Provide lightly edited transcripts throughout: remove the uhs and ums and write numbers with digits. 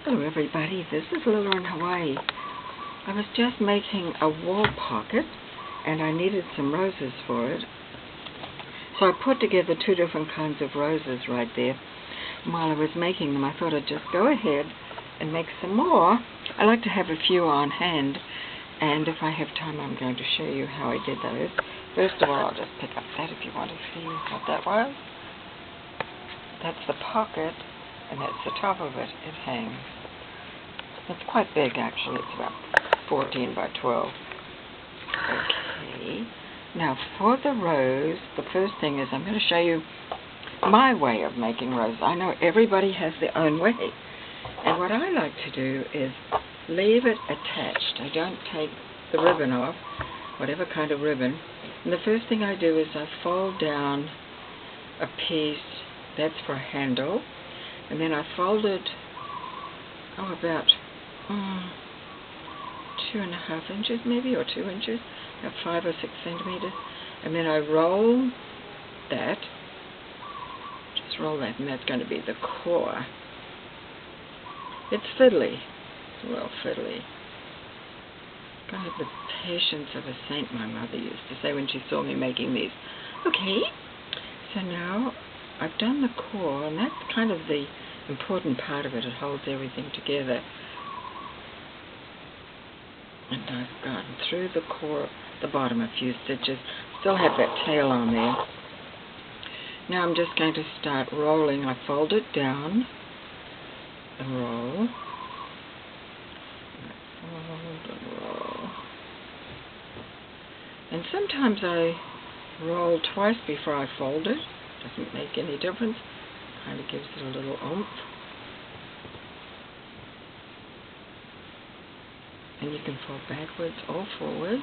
Hello everybody, this is Lila in Hawaii. I was just making a wall pocket and I needed some roses for it. So I put together two different kinds of roses right there. And while I was making them I thought I'd just go ahead and make some more. I like to have a few on hand, and if I have time I'm going to show you how I did those. First of all, I'll just pick up that if you want to see what that was. That's the pocket, and that's the top of it. It hangs. It's quite big actually. It's about 14 by 12. Okay. Now for the rose, the first thing is I'm going to show you my way of making roses. I know everybody has their own way. And what I like to do is leave it attached. I don't take the ribbon off, whatever kind of ribbon. And the first thing I do is I fold down a piece. That's for a handle. And then I fold it, about 2.5 inches maybe, or 2 inches, about 5 or 6 centimeters. And then I roll that, just roll that, and that's going to be the core. It's fiddly, it's a little fiddly. Gotta have the patience of a saint, my mother used to say when she saw me making these. Okay, so now I've done the core, and that's kind of the important part of it. It holds everything together. And I've gone through the core, the bottom a few stitches. Still have that tail on there. Now I'm just going to start rolling. I fold it down and roll. Fold and roll. And sometimes I roll twice before I fold it. Doesn't make any difference. Kind of gives it a little oomph. And you can fold backwards or forwards.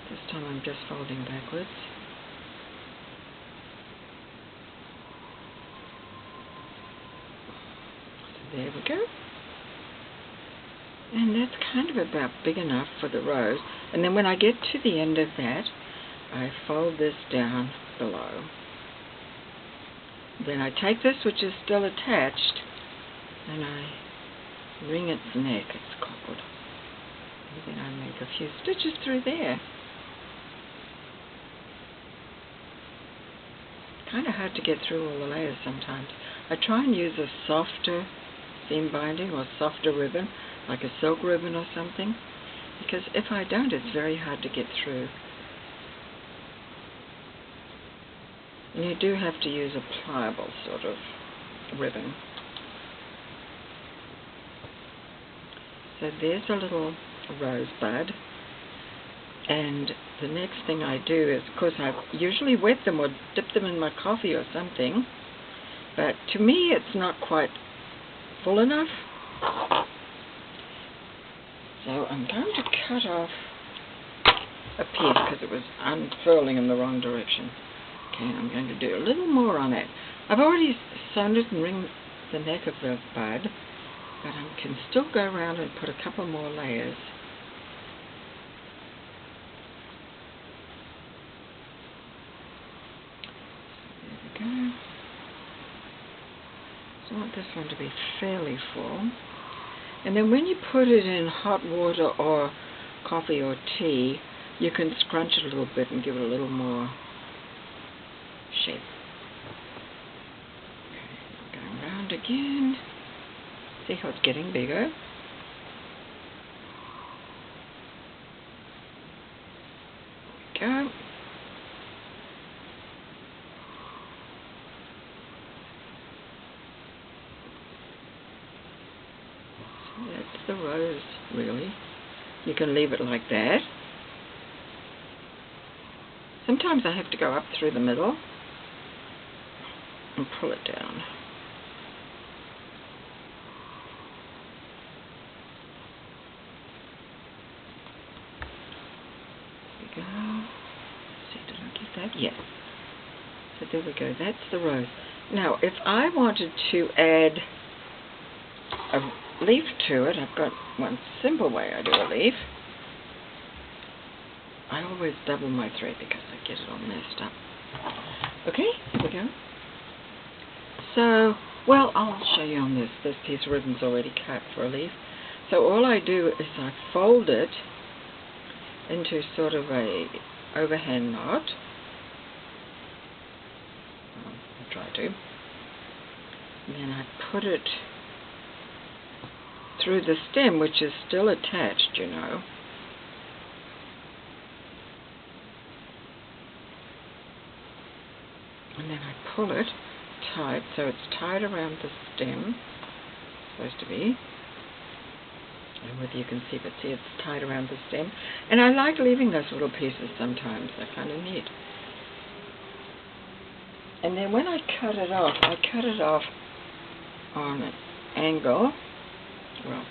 This time I'm just folding backwards. So there we go. And that's kind of about big enough for the rose. And then when I get to the end of that, I fold this down below. Then I take this, which is still attached, and I wring its neck, it's called. And then I make a few stitches through there. Kind of hard to get through all the layers sometimes. I try and use a softer seam binding or softer ribbon, like a silk ribbon or something, because if I don't, it's very hard to get through. And you do have to use a pliable sort of ribbon. So there's a little rosebud. And the next thing I do is, of course, I usually wet them or dip them in my coffee or something. But to me, it's not quite full enough. So I'm going to cut off a piece because it was unfurling in the wrong direction. Okay, I'm going to do a little more on it. I've already sewn it and ringed the neck of the bud, but I can still go around and put a couple more layers. There we go. So I want this one to be fairly full. And then when you put it in hot water or coffee or tea, you can scrunch it a little bit and give it a little more shape. Okay, going round again. See how it's getting bigger? There we go. So that's the rose, really. You can leave it like that. Sometimes I have to go up through the middle and pull it down. There we go. See, did I get that? Yes. So there we go. That's the rose. Now, if I wanted to add a leaf to it, I've got one simple way I do a leaf. I always double my thread because I get it all messed up. Okay, here we go. So Well, I'll show you on this. This piece of ribbon's already cut for a leaf. So all I do is I fold it into sort of a overhand knot. I'll try to. And then I put it through the stem, which is still attached, you know. And then I pull it tight, so it's tied around the stem. It's supposed to be. I don't know whether you can see, but see, it's tied around the stem. And I like leaving those little pieces sometimes. They're kind of neat. And then when I cut it off on an angle. Well,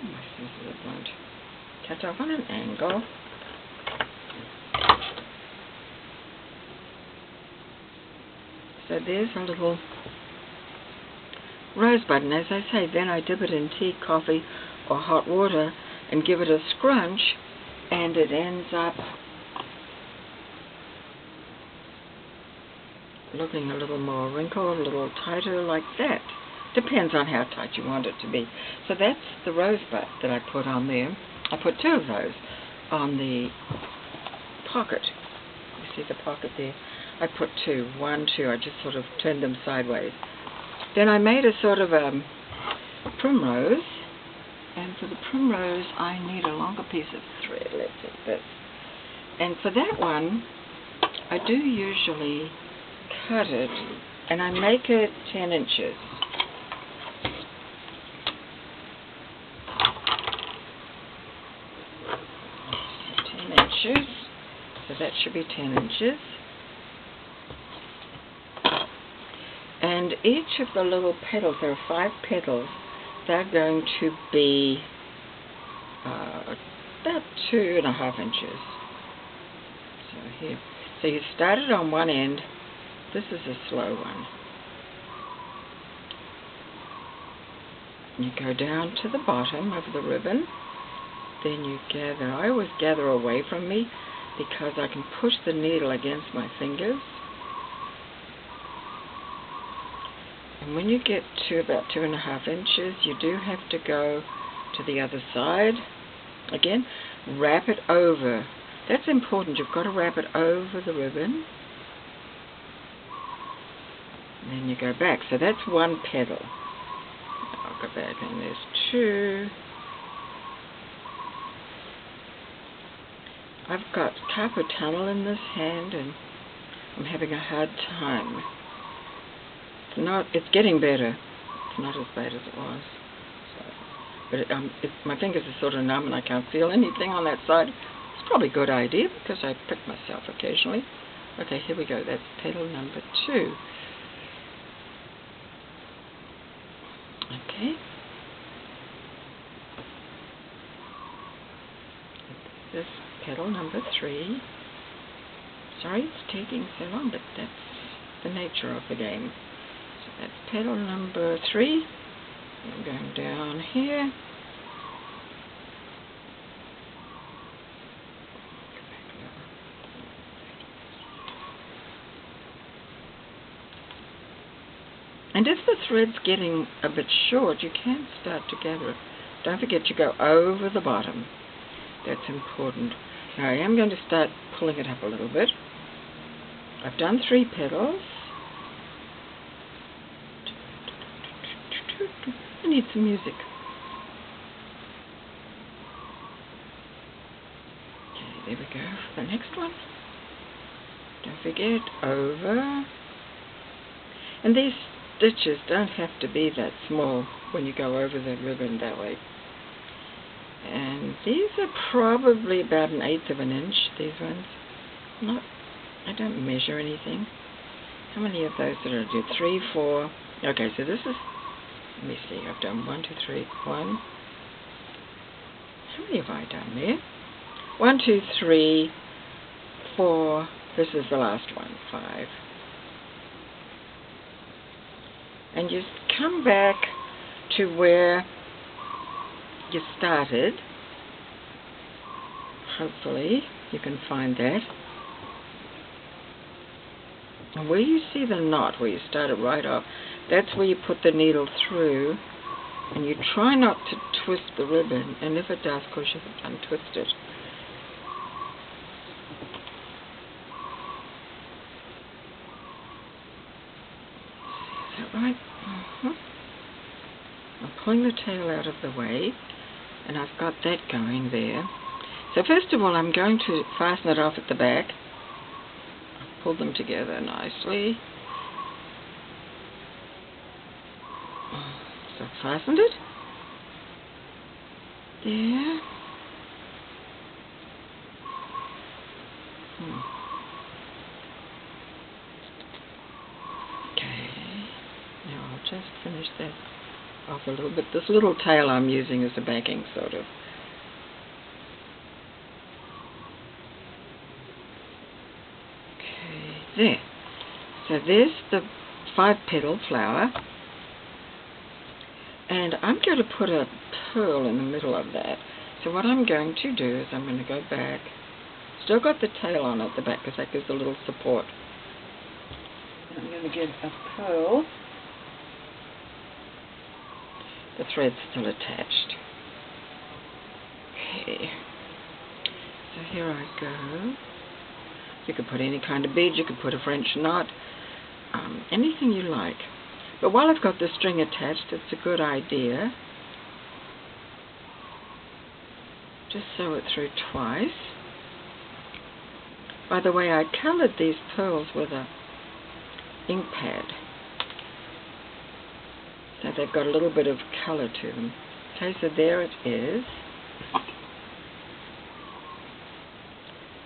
my scissors are blunt. Cut off on an angle. So there's a little rosebud, and as I say, then I dip it in tea, coffee, or hot water and give it a scrunch, and it ends up looking a little more wrinkled, a little tighter, like that. Depends on how tight you want it to be. So that's the rosebud that I put on there. I put 2 of those on the pocket. You see the pocket there? I put 2. 1, 2. I just sort of turned them sideways. Then I made a sort of a primrose. And for the primrose, I need a longer piece of thread. Let's take this. And for that one, I do usually cut it, and I make it 10 inches. 10 inches. So that should be 10 inches. And each of the little petals, there are 5 petals, they're going to be about 2.5 inches. So here. So you started on one end. This is a slow one. You go down to the bottom of the ribbon. Then you gather. I always gather away from me because I can push the needle against my fingers. And when you get to about 2.5 inches, you do have to go to the other side. Again, wrap it over. That's important. You've got to wrap it over the ribbon. And then you go back. So that's 1 petal. I'll go back, and there's 2. I've got carpal tunnel in this hand, and I'm having a hard time. It's getting better. It's not as bad as it was. So, but my fingers are sort of numb, and I can't feel anything on that side. It's probably a good idea because I prick myself occasionally. Okay, here we go. That's petal number 2. Okay. This petal number 3. Sorry it's taking so long, but that's the nature of the game. So that's petal number 3. I'm going down here. And if the thread's getting a bit short, you can start to gather it. Don't forget to go over the bottom. That's important. Now I am going to start pulling it up a little bit. I've done 3 petals. I need some music. Okay, there we go for the next one. Don't forget, over. And these stitches don't have to be that small when you go over the ribbon that way. And these are probably about 1/8 of an inch, these ones. I don't measure anything. How many of those did I do? 3, 4. Okay, so this is, let me see, I've done 1, 2, 3, 1. How many have I done there? 1, 2, 3, 4. This is the last one, 5. And you come back to where you started. Hopefully you can find that. And where you see the knot, where you started right off, that's where you put the needle through, and you try not to twist the ribbon, and if it does, of course you have to untwist it. Is that right? I'm pulling the tail out of the way, and I've got that going there. So first of all, I'm going to fasten it off at the back. Pull them together nicely. So I've fastened it. There. Okay. Now I'll just finish that off a little bit. This little tail I'm using as a backing, sort of. Okay, there. So there's the 5-petal flower, and I'm going to put a pearl in the middle of that. So what I'm going to do is I'm going to go back. Still got the tail on at the back because that gives a little support. I'm going to give a pearl. The thread's still attached. Okay. So here I go. You could put any kind of bead. You could put a French knot. Anything you like. But while I've got the string attached, it's a good idea. Just sew it through twice. By the way, I coloured these pearls with a ink pad, so they've got a little bit of colour to them. Okay, so there it is.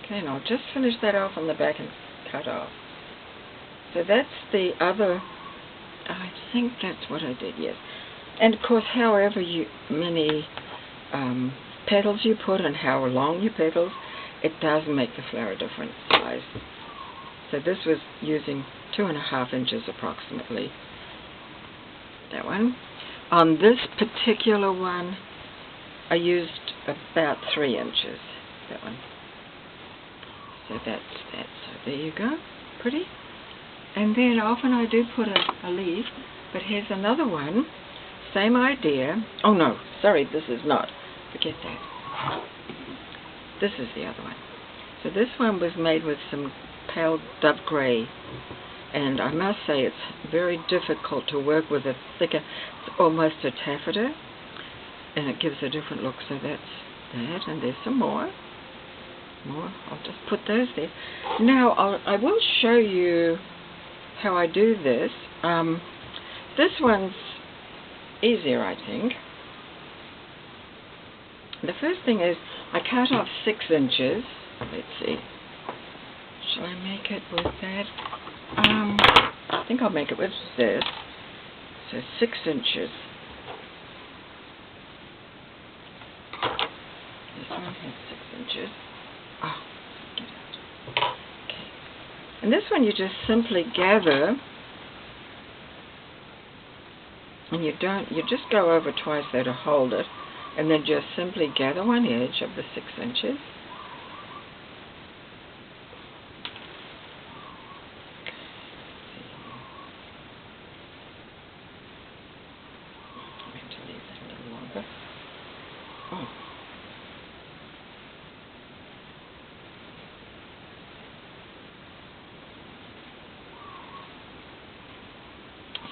Okay, and I'll just finish that off on the back and cut off. So that's the other, I think that's what I did, yes. And of course, however many petals you put and how long your petals, it does make the flower a different size. So this was using 2.5 inches approximately. That one. On this particular one, I used about 3 inches. That one. So that's that. So there you go. Pretty. And then often I do put a leaf, but here's another one. Same idea. Oh no, sorry, this is not. Forget that. This is the other one. So this one was made with some pale dove grey, and I must say it's very difficult to work with a thicker, it's almost a taffeta, and it gives a different look. So that's that, and there's some more. I'll just put those there. Now I will show you how I do this. This one's easier, I think. The first thing is I cut off 6 inches. Let's see. Shall I make it with that? I think I'll make it with this. So 6 inches. This one has 6 inches. Oh, get out. Okay. And this one you just simply gather, and you just go over twice there to hold it, and then just simply gather one edge of the 6 inches. I have to leave that a little longer. Oh.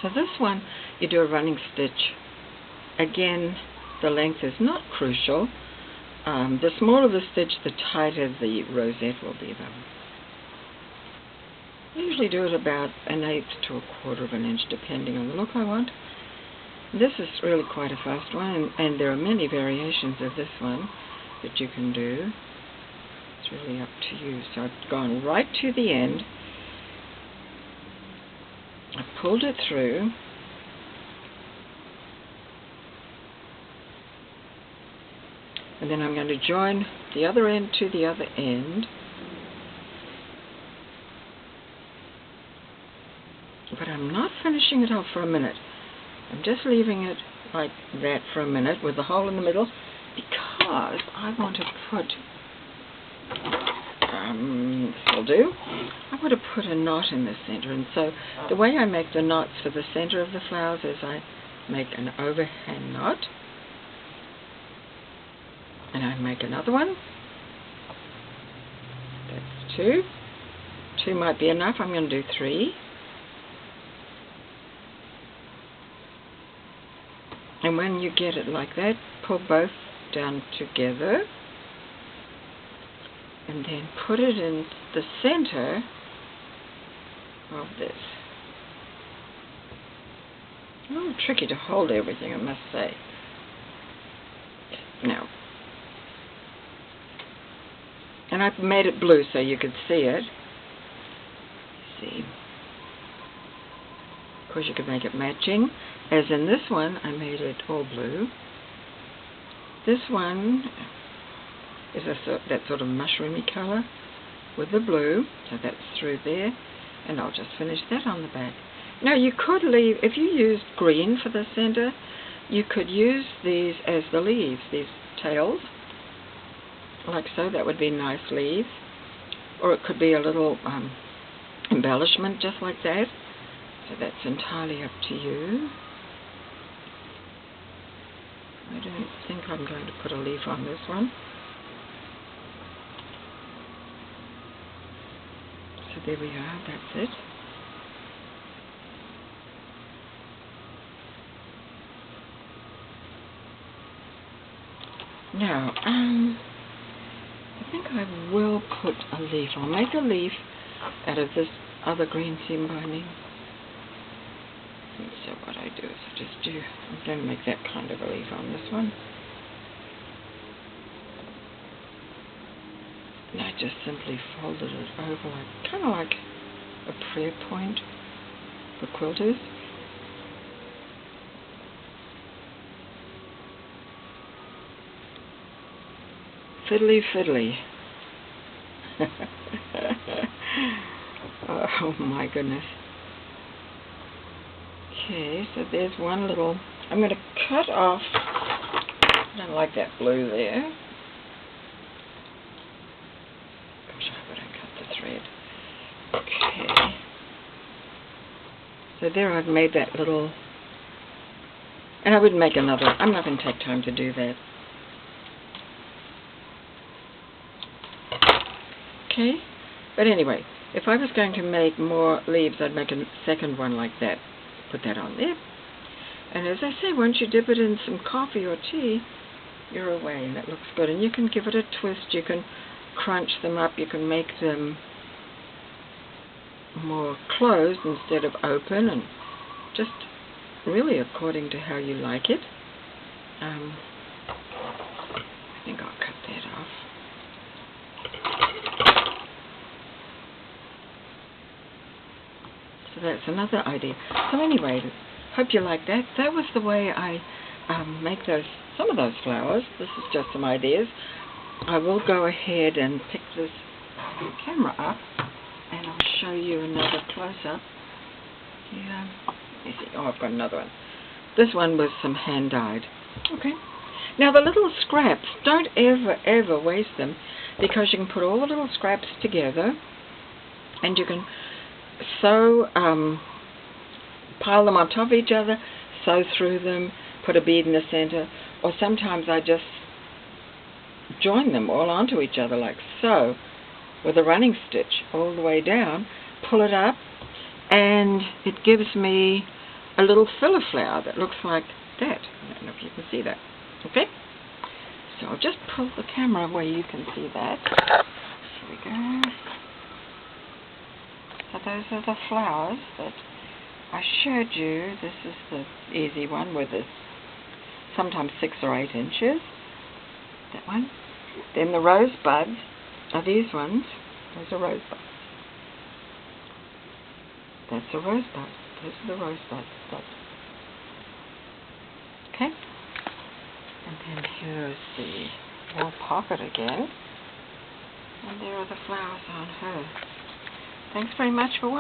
So this one, you do a running stitch. Again, the length is not crucial. The smaller the stitch, the tighter the rosette will be, though. I usually do it about 1/8 to 1/4 of an inch, depending on the look I want. This is really quite a fast one, and there are many variations of this one that you can do. It's really up to you. So I've gone right to the end. I pulled it through, and then I'm going to join the other end to the other end, but I'm not finishing it off for a minute. I'm just leaving it like that for a minute with the hole in the middle, because I want to put this will do. I would have put a knot in the center, and so the way I make the knots for the center of the flowers is I make an overhand knot, and I make another one. That's 2. 2 might be enough. I'm going to do 3. And when you get it like that, pull both down together and then put it in the center of this. A little tricky to hold everything, I must say. Now, and I've made it blue so you could see it. See. Of course, you could make it matching. As in this one, I made it all blue. This one is that sort of mushroomy color with the blue, so that's through there, and I'll just finish that on the back. Now you could leave, if you used green for the center, you could use these as the leaves, these tails, like so. That would be nice leaves, or it could be a little embellishment just like that, so that's entirely up to you. I don't think I'm going to put a leaf on this one. So there we are, that's it. Now, I think I will put a leaf. I'll make a leaf out of this other green seam binding. So what I do is I'm going to make that kind of a leaf on this one. And I just simply folded it over, like, kind of like a prayer point for quilters. Fiddly fiddly. Oh my goodness. Okay, so there's one little, I'm going to cut off, I don't like that blue there. Gosh, I hope I don't cut the thread. Okay. So there I've made that little, and I would make another, I'm not going to take time to do that. Okay, but anyway, if I was going to make more leaves, I'd make a second one like that. Put that on there. And as I say, once you dip it in some coffee or tea, you're away, and it looks good. And you can give it a twist, you can crunch them up, you can make them more closed instead of open, and just really according to how you like it. I think I'll cut that off. So that's another idea. So anyway, hope you like that. That was the way I make some of those flowers. This is just some ideas. I will go ahead and pick this camera up, and I'll show you another close-up. Yeah, let me see. Oh, I've got another one. This one was some hand-dyed. Okay. Now the little scraps, don't ever waste them, because you can put all the little scraps together, and you can sew, pile them on top of each other, sew through them, put a bead in the center, or sometimes I just join them all onto each other like so, with a running stitch all the way down, pull it up, and it gives me a little filler flower that looks like that. I don't know if you can see that. Okay? So I'll just pull the camera where you can see that. Here we go. So those are the flowers that I showed you. This is the easy one with this, sometimes 6 or 8 inches. That one. Then the rosebuds are these ones. Those are rosebuds. That's a rosebud. Those are the rosebuds. Okay. And then here's the wall pocket again. And there are the flowers on her. Thanks very much for watching.